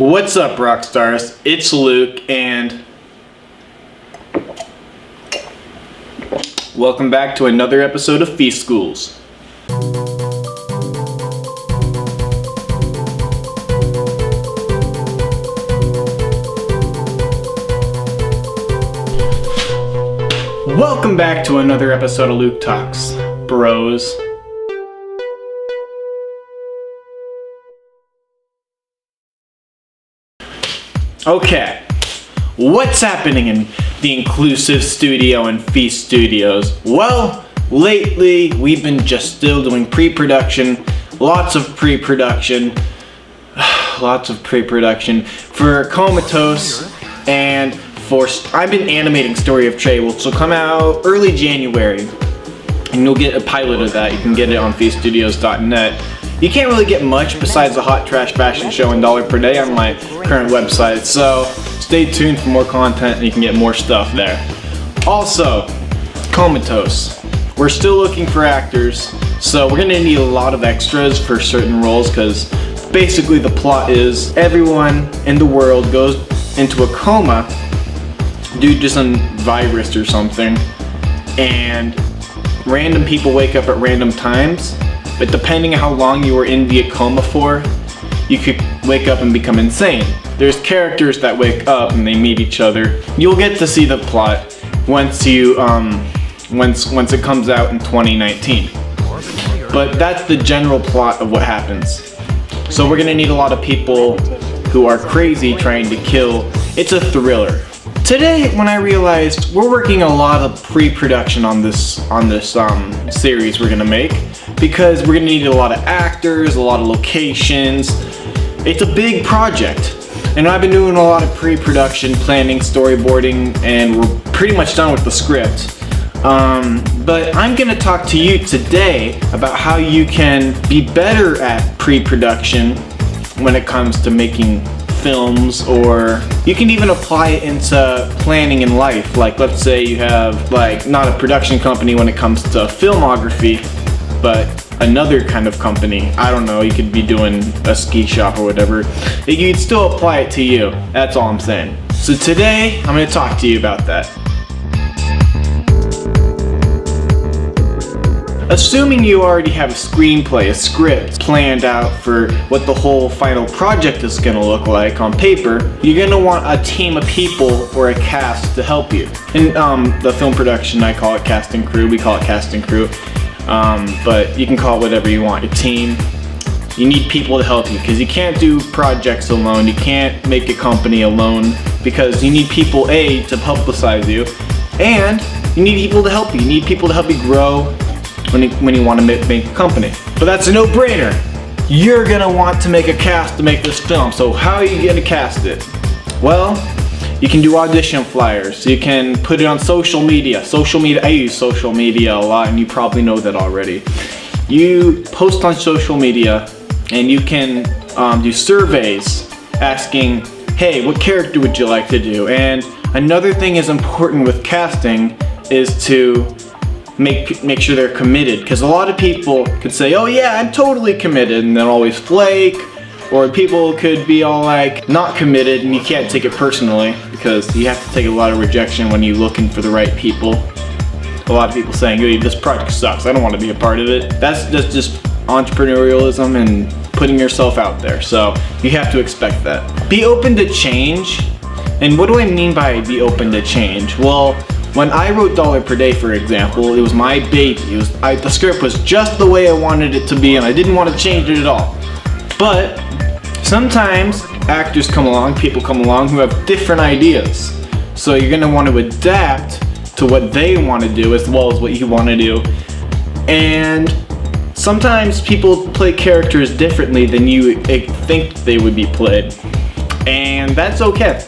What's up, rock stars? It's Luke, and welcome back to another episode of Feece Schools. Welcome back to another episode of Luke Talks, bros. Okay, what's happening in the Inclusive Studio and Feece Studios? Well, lately we've been just still doing pre-production, lots of pre-production for Comatose, and I've been animating Story of Trey, which will come out early January, and you'll get a pilot of that. You can get it on feecestudios.net. You can't really get much besides the hot trash fashion show and $1 per day on my current website, so stay tuned for more content and you can get more stuff there. Also, Comatose. We're still looking for actors, so we're gonna need a lot of extras for certain roles, because basically the plot is everyone in the world goes into a coma due to some virus or something, and random people wake up at random times. But depending on how long you were in the coma for, you could wake up and become insane. There's characters that wake up and they meet each other. You'll get to see the plot once once it comes out in 2019. But that's the general plot of what happens. So we're gonna need a lot of people who are crazy trying to kill. It's a thriller. Today, when I realized we're working a lot of pre-production on this series we're gonna make, because we're gonna need a lot of actors, a lot of locations. It's a big project, and I've been doing a lot of pre-production, planning, storyboarding, and we're pretty much done with the script. But I'm gonna talk to you today about how you can be better at pre-production when it comes to making films, or you can even apply it into planning in life. Like, let's say you have not a production company when it comes to filmography, but another kind of company. I don't know, you could be doing a ski shop or whatever. You'd still apply it to you. That's all I'm saying. So today, I'm gonna talk to you about that. Assuming you already have a screenplay, a script planned out for what the whole final project is gonna look like on paper, you're gonna want a team of people or a cast to help you. In the film production, I call it cast and crew. We call it cast and crew. But you can call it whatever you want. Your team. You need people to help you, because you can't do projects alone. You can't make a company alone, because you need people, A, to publicize you, and you need people to help you. You need people to help you grow when you want to make a company. But that's a no-brainer. You're gonna want to make a cast to make this film. So how are you gonna cast it? Well, you can do audition flyers. You can put it on social media. I use social media a lot, and you probably know that already. You post on social media, and you can do surveys asking, hey, what character would you like to do? And another thing is important with casting is to make sure they're committed, because a lot of people could say, oh yeah, I'm totally committed, and they'll always flake. Or people could be all not committed, and you can't take it personally, because you have to take a lot of rejection when you're looking for the right people. A lot of people saying, hey, this project sucks, I don't want to be a part of it. That's just entrepreneurialism and putting yourself out there, so you have to expect that. Be open to change. And what do I mean by be open to change? Well, when I wrote $1 per day, for example, it was my baby. The script was just the way I wanted it to be, and I didn't want to change it at all. But sometimes actors come along, people come along who have different ideas. So you're gonna want to adapt to what they want to do as well as what you want to do. And sometimes people play characters differently than you think they would be played. And that's okay.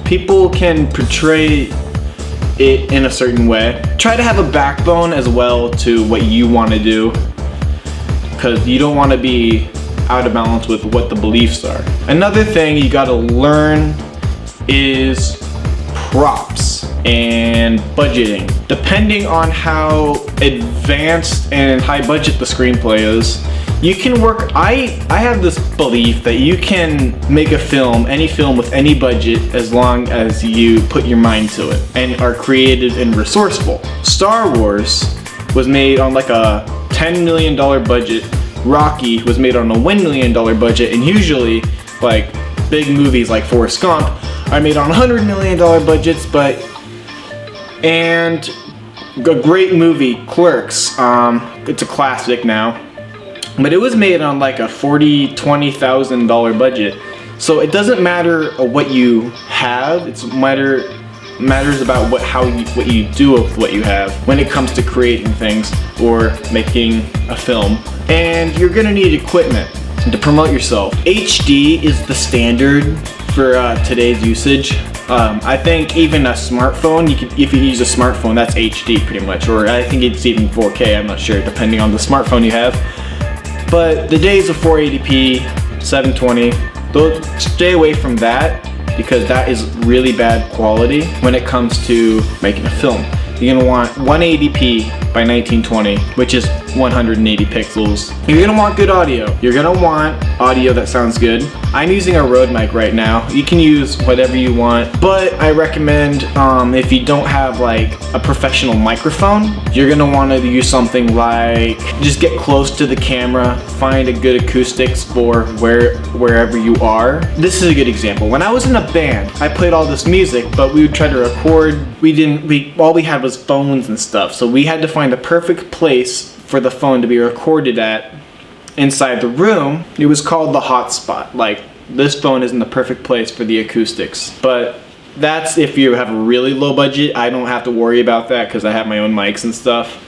People can portray it in a certain way. Try to have a backbone as well to what you want to do, because you don't want to be out of balance with what the beliefs are. Another thing you gotta learn is props and budgeting. Depending on how advanced and high budget the screenplay is, You can work, I have this belief that you can make a film, any film with any budget, as long as you put your mind to it and are creative and resourceful. Star Wars was made on like a $10 million budget. Rocky was made on a $1 million budget, and usually like big movies like Forrest Gump are made on $100 million budgets, and a great movie, Clerks, it's a classic now, but it was made on like a $20,000 budget. So it doesn't matter what you have, it matters about what you do with what you have when it comes to creating things or making a film. And you're gonna need equipment to promote yourself. HD is the standard for today's usage. I think even a smartphone, if you use a smartphone, that's HD pretty much, or I think it's even 4K, I'm not sure, depending on the smartphone you have. But the days of 480p, 720, stay away from that, because that is really bad quality when it comes to making a film. You're gonna want 180p by 1920, which is 180 pixels. You're gonna want good audio. You're gonna want audio that sounds good. I'm using a Rode mic right now. You can use whatever you want, but I recommend if you don't have like a professional microphone, you're gonna wanna use something like, just get close to the camera, find a good acoustics for wherever you are. This is a good example. When I was in a band, I played all this music, but we would try to record. All we had was phones and stuff, so we had to find the perfect place for the phone to be recorded at inside the room. It was called the hotspot. Like, this phone isn't the perfect place for the acoustics, but that's if you have a really low budget. I don't have to worry about that because I have my own mics and stuff.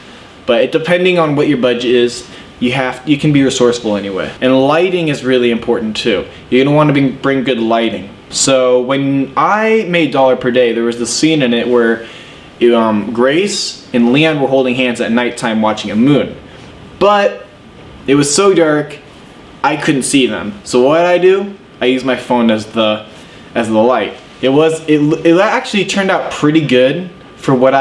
But depending on what your budget is, you can be resourceful anyway. And lighting is really important too. You're gonna want to bring good lighting. So when I made Dollar Per Day, there was this scene in it where Grace and Leon were holding hands at nighttime watching a moon. But it was so dark, I couldn't see them. So what I do? I use my phone as the light. It actually turned out pretty good for what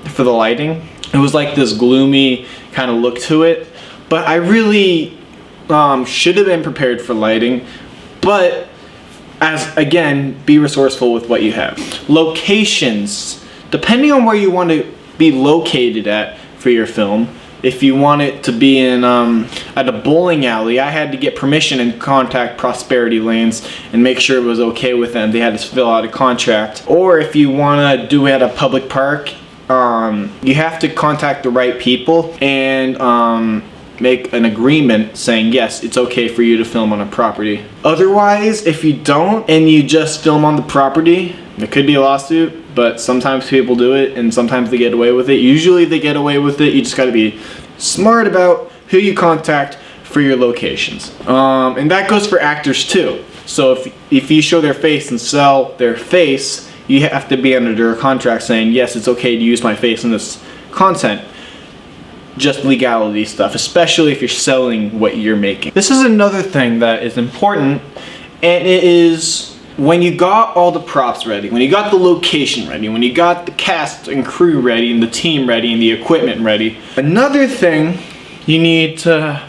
for the lighting. It was like this gloomy kind of look to it, but I really should have been prepared for lighting. But again, be resourceful with what you have. Locations, depending on where you want to be located at for your film. If you want it to be in at a bowling alley, I had to get permission and contact Prosperity Lanes and make sure it was okay with them. They had to fill out a contract. Or if you want to do it at a public park, you have to contact the right people and make an agreement saying yes, it's okay for you to film on a property. Otherwise, if you don't and you just film on the property, it could be a lawsuit. But sometimes people do it and sometimes they get away with it. Usually they get away with it. You just gotta be smart about who you contact for your locations. And that goes for actors too. So if you show their face and sell their face, you have to be under a contract saying, yes, it's okay to use my face in this content. Just legality stuff, especially if you're selling what you're making. This is another thing that is important, and it is when you got all the props ready, when you got the location ready, when you got the cast and crew ready and the team ready and the equipment ready, another thing you need to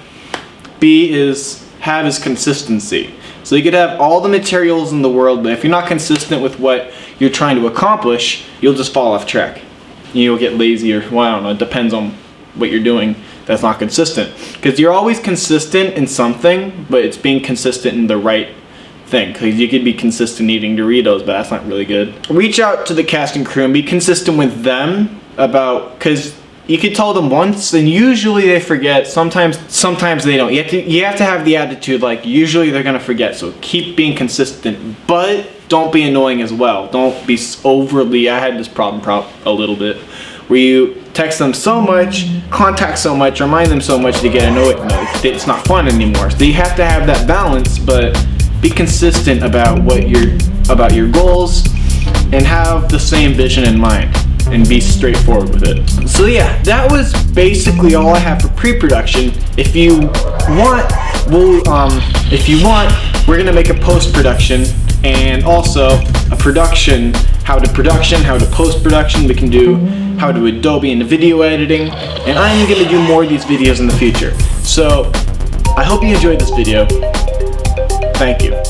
have is consistency. So you could have all the materials in the world, but if you're not consistent with what you're trying to accomplish, you'll just fall off track. You'll get lazy, or well, I don't know, it depends on what you're doing that's not consistent. Because you're always consistent in something, but it's being consistent in the right thing. Because you could be consistent eating Doritos, but that's not really good. Reach out to the cast and crew and be consistent with them because you could tell them once and usually they forget. Sometimes they don't. You have to have the attitude like usually they're gonna forget. So keep being consistent, but don't be annoying as well. Don't be overly. I had this problem a little bit where you text them so much, contact so much, remind them so much, they get annoyed. No, it's not fun anymore. So you have to have that balance, but be consistent about your goals and have the same vision in mind and be straightforward with it. So yeah, that was basically all I have for pre-production. If you want, we're gonna make a post-production and also a production, how to post-production. We can do how to Adobe and video editing, and I'm gonna do more of these videos in the future. So I hope you enjoyed this video. Thank you.